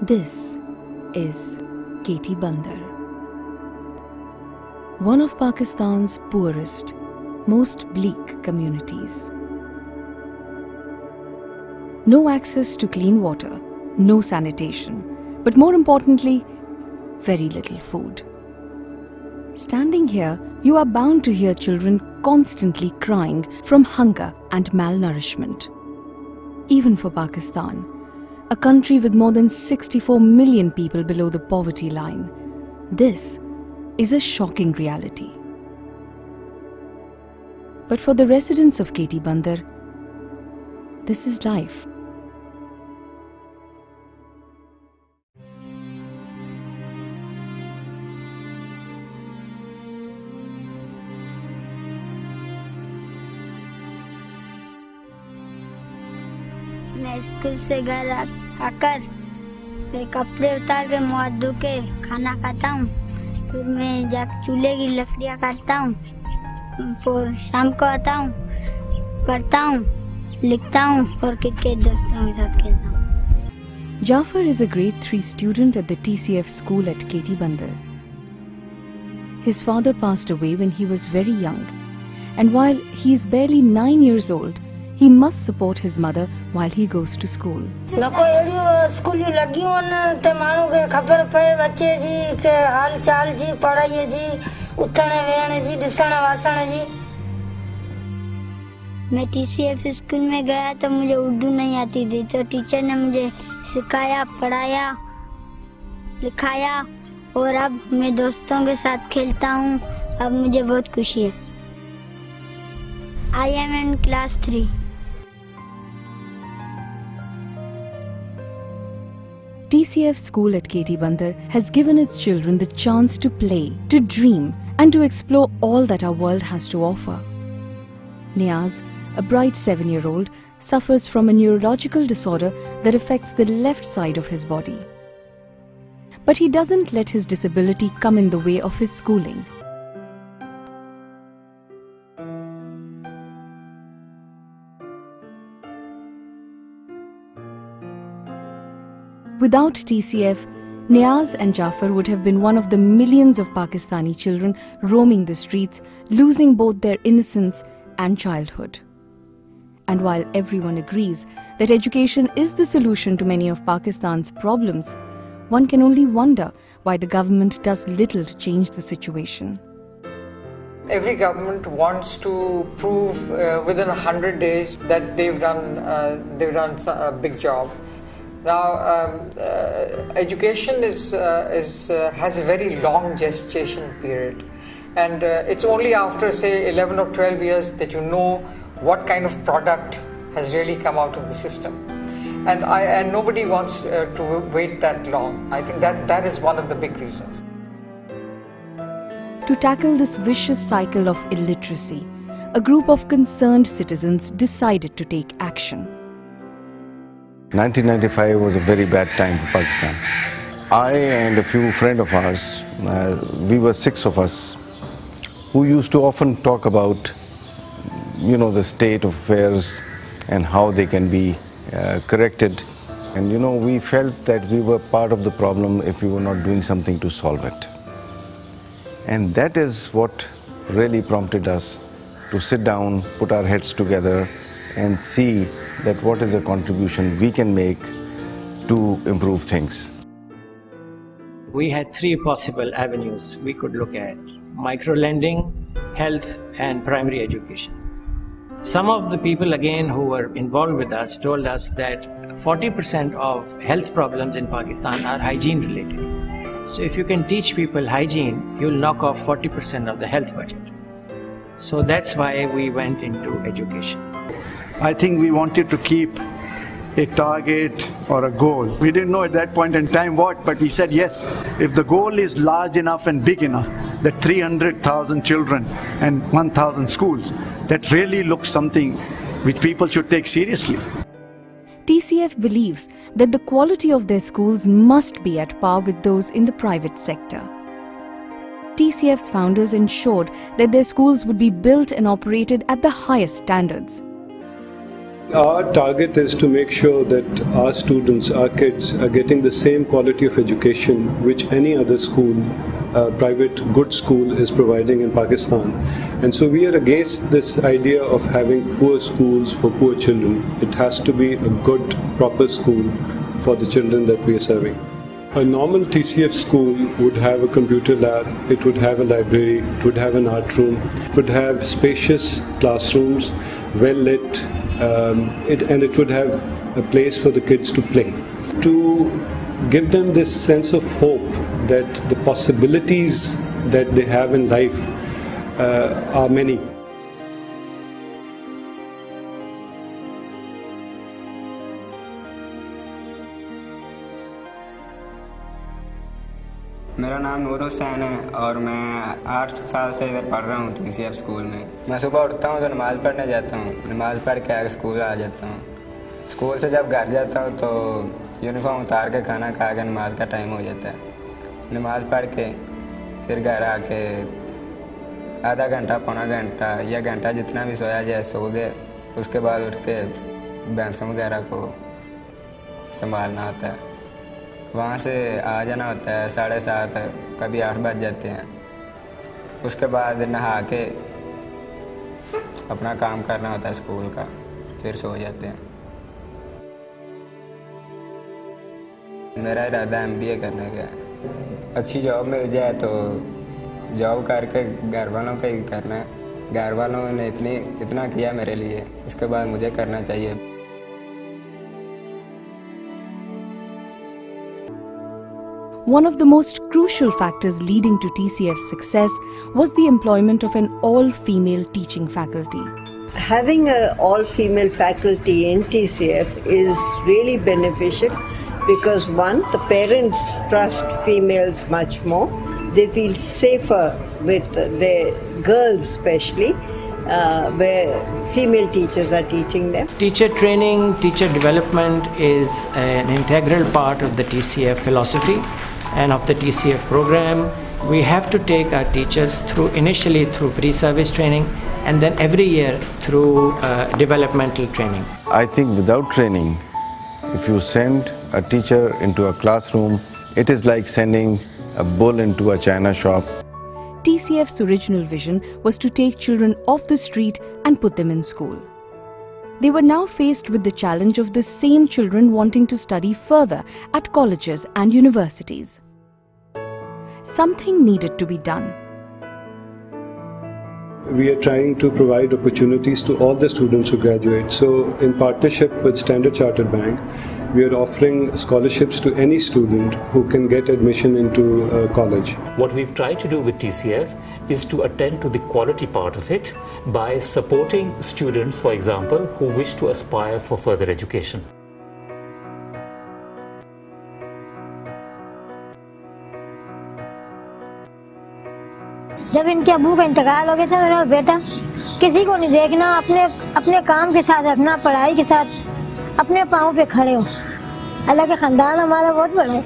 This is KT Bandar, one of Pakistan's poorest, most bleak communities. No access to clean water, no sanitation, but more importantly, very little food. Standing here, you are bound to hear children constantly crying from hunger and malnourishment. Even for Pakistan, a country with more than 64 million people below the poverty line, this is a shocking reality. But for the residents of KT Bandar, this is life. मैं school से घर आकर फिर कपड़े उतार कर मुँह हाथ धो के खाना खाता हूँ। फिर मैं जाकर चूल्हे की लकड़ियाँ काटता हूँ। फिर शाम को आता हूँ, पढ़ता हूँ, लिखता हूँ और क्रिकेट दोस्तों के साथ खेलता हूँ। Jafar is a grade 3 student at the TCF school at KT Bandar. His father passed away when he was very young, and while he is barely 9 years old, he must support his mother while he goes to school. नको एड़ी school लगी होन ते मानू के खबर पए बच्चे जी के हाल चाल जी पढ़ाई जी उठने वेहने जी दिसण वासण जी। मैं TCF स्कूल में गया तो मुझे उर्दू नहीं आती थी, तो टीचर ने मुझे सिखाया, पढ़ाया, लिखाया और अब मैं दोस्तों के साथ खेलता हूँ। अब मुझे बहुत खुशी है। I am in class 3. TCF school at KT Bandar has given its children the chance to play, to dream, and to explore all that our world has to offer. Niaz, a bright 7-year-old, suffers from a neurological disorder that affects the left side of his body. But he doesn't let his disability come in the way of his schooling. Without TCF, Niaz and Jafar would have been one of the millions of Pakistani children roaming the streets, losing both their innocence and childhood. And while everyone agrees that education is the solution to many of Pakistan's problems, one can only wonder why the government does little to change the situation. Every government wants to prove within 100 days that they've done a big job. Now, education has a very long gestation period, and it's only after, say, 11 or 12 years that you know what kind of product has really come out of the system. And nobody wants to wait that long. I think that is one of the big reasons. To tackle this vicious cycle of illiteracy, a group of concerned citizens decided to take action. 1995 was a very bad time for Pakistan. I and a few friends of ours, we were 6 of us, who used to often talk about, the state of affairs and how they can be corrected. And we felt that we were part of the problem if we were not doing something to solve it. And that is what really prompted us to sit down, put our heads together, and see that what is a contribution we can make to improve things. We had 3 possible avenues we could look at: micro-lending, health, and primary education. Some of the people again who were involved with us told us that 40% of health problems in Pakistan are hygiene related. So if you can teach people hygiene, you'll knock off 40% of the health budget. So that's why we went into education. I think we wanted to keep a target or a goal. We didn't know at that point in time what, but we said yes, if the goal is large enough and big enough, that 300,000 children and 1,000 schools, that really looks something which people should take seriously. TCF believes that the quality of their schools must be at par with those in the private sector. TCF's founders ensured that their schools would be built and operated at the highest standards. Our target is to make sure that our students, our kids, are getting the same quality of education which any other school, private good school, is providing in Pakistan. And so we are against this idea of having poor schools for poor children. It has to be a good, proper school for the children that we are serving. A normal TCF school would have a computer lab, it would have a library, it would have an art room, it would have spacious classrooms, well lit, and it would have a place for the kids to play. To give them this sense of hope that the possibilities that they have in life are many. मेरा नाम नूर हुसैन है और मैं 8 साल से इधर पढ़ रहा हूँ TCF स्कूल में। मैं सुबह उठता हूँ तो नमाज़ पढ़ने जाता हूँ, नमाज़ पढ़ के आगे स्कूल आ जाता हूँ। स्कूल से जब घर जाता हूँ तो यूनिफॉर्म उतार के खाना खा के नमाज का टाइम हो जाता है। नमाज पढ़ के फिर घर आके आधा घंटा, पौना घंटा या घंटा जितना भी सोया जाए सो गए। उसके बाद उठ के भैंसों वगैरह को संभालना होता है। वहाँ से आ जाना होता है 7:30, कभी 8 बज जाते हैं। उसके बाद नहा के अपना काम करना होता है स्कूल का, फिर सो जाते हैं। मेरा इरादा MBA करने का है। अच्छी जॉब मिल जाए तो जॉब करके घर वालों का ही करना है। घर वालों ने इतना किया मेरे लिए, इसके बाद मुझे करना चाहिए। One of the most crucial factors leading to TCF's success was the employment of an all-female teaching faculty. Having an all-female faculty in TCF is really beneficial because one, the parents trust females much more. They feel safer with their girls especially, where female teachers are teaching them. Teacher training, teacher development is an integral part of the TCF philosophy and of the TCF program. We have to take our teachers initially through pre-service training and then every year through developmental training. I think without training, if you send a teacher into a classroom, it is like sending a bull into a china shop. TCF's original vision was to take children off the street and put them in school. They were now faced with the challenge of the same children wanting to study further at colleges and universities. Something needed to be done. We are trying to provide opportunities to all the students who graduate. So in partnership with Standard Chartered Bank, we are offering scholarships to any student who can get admission into college. What we've tried to do with TCF is to attend to the quality part of it by supporting students, for example, who wish to aspire for further education. जब इनके अब्बू का इंतकाल हो गया था, मेरा बेटा किसी को नहीं देखना, अपने काम के साथ रखना, पढ़ाई के साथ अपने पाँव पे खड़े हो। अल्लाह का खानदान हमारा बहुत बड़ा है।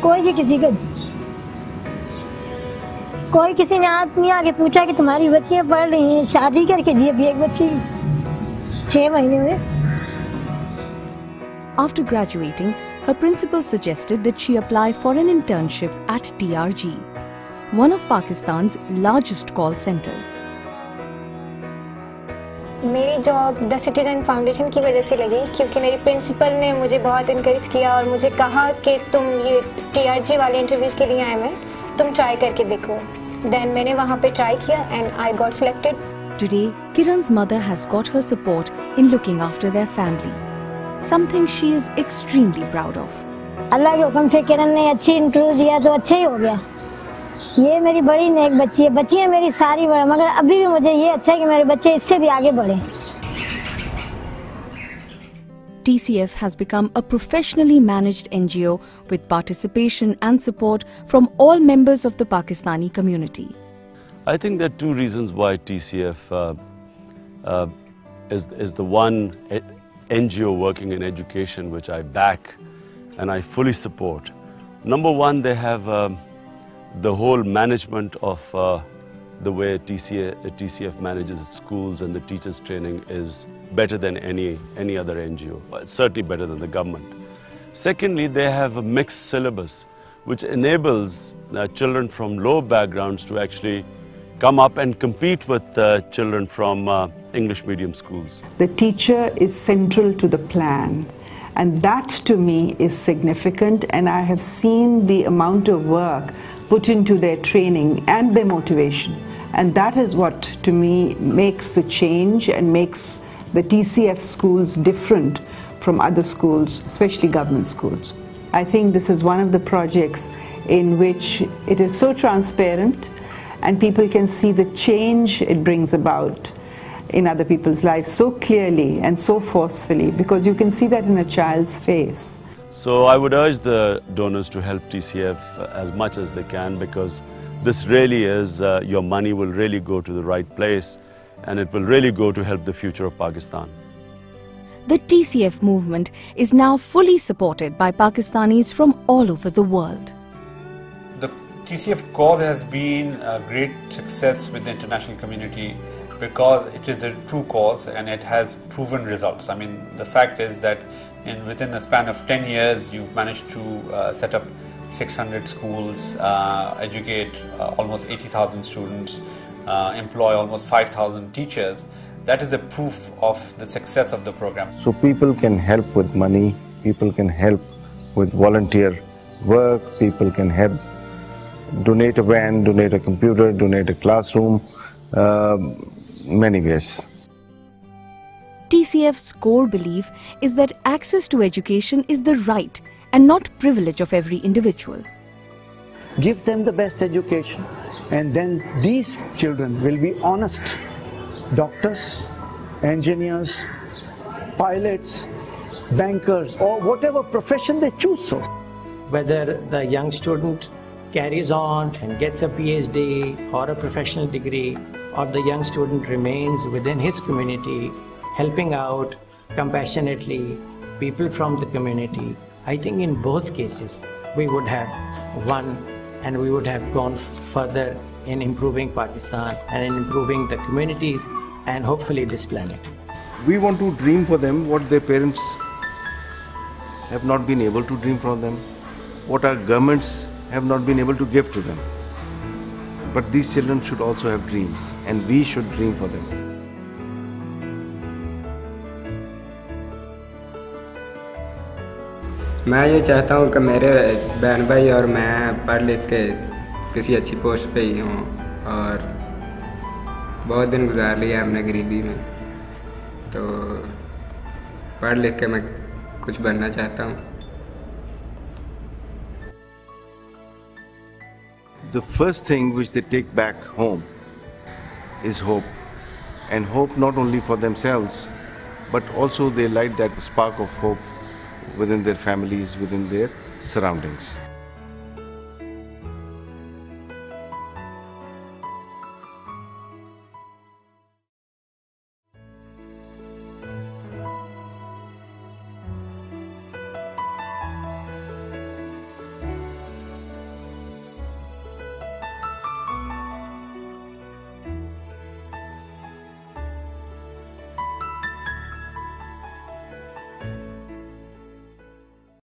कोई किसी ने आज नहीं आके पूछा कि तुम्हारी बच्चियाँ पढ़ रही हैं। शादी करके दी अभी एक बच्ची 6 महीने हुए। After graduating, her principal suggested that she apply for an internship at TRG, one of Pakistan's largest call centers. मेरी जॉब द सिटीजन फाउंडेशन की वजह से लगी क्योंकि मेरी प्रिंसिपल ने मुझे बहुत इनकरेज किया और मुझे कहा कि तुम ये TRG वाले इंटरव्यूज के लिए आए हुए, तुम ट्राई करके देखो। देन मैंने वहाँ पे ट्राई किया and I got selected. Today, Kiran's mother has got her support in looking after their family, something she is extremely proud of. अल्लाह के हुक्म से किरण ने अच्छी इंटरव्यू दिया तो अच्छा ही हो गया। ये मेरी बड़ी नेक बच्ची है, बच्चियाँ मेरी सारी बड़ी, मगर अभी भी मुझे ये अच्छा है कि मेरे बच्चे इससे भी आगे बढ़े। TCF has become a professionally managed NGO with participation and support from all members of the Pakistani community. I think there are two reasons why TCF is the one NGO working in education which I back and I fully support. Number one, they have the whole management of the way TCF manages its schools and the teachers' training is better than any other NGO, certainly better than the government. Secondly, they have a mixed syllabus, which enables children from low backgrounds to actually come up and compete with children from English medium schools. The teacher is central to the plan, and that to me is significant, and I have seen the amount of work put into their training and their motivation, and that is what to me makes the change and makes the TCF schools different from other schools, especially government schools. I think this is one of the projects in which it is so transparent and people can see the change it brings about in other people's lives so clearly and so forcefully, because you can see that in a child's face. So I would urge the donors to help TCF as much as they can, because this really is, your money will really go to the right place and it will really go to help the future of Pakistan. The TCF movement is now fully supported by Pakistanis from all over the world. The TCF cause has been a great success with the international community because it is a true cause and it has proven results. I mean, the fact is that within a span of 10 years, you've managed to set up 600 schools, educate almost 80,000 students, employ almost 5,000 teachers. That is a proof of the success of the program. So people can help with money, people can help with volunteer work, people can help donate a van, donate a computer, donate a classroom, many ways. TCF's core belief is that access to education is the right and not privilege of every individual. Give them the best education, and then these children will be honest doctors, engineers, pilots, bankers, or whatever profession they choose. So, whether the young student carries on and gets a PhD or a professional degree, or the young student remains within his community, helping out compassionately people from the community, I think in both cases we would have won and we would have gone further in improving Pakistan and in improving the communities and hopefully this planet. We want to dream for them what their parents have not been able to dream for them, what our governments have not been able to give to them. But these children should also have dreams, and we should dream for them. मैं ये चाहता हूँ कि मेरे बहन भाई और मैं पढ़ लिख के किसी अच्छी पोस्ट पे ही हूँ, और बहुत दिन गुजार लिया हमने गरीबी में, तो पढ़ लिख के मैं कुछ बनना चाहता हूँ. The first thing which they take back home is hope, and hope not only for themselves, but also they light that spark of hope within their families, within their surroundings.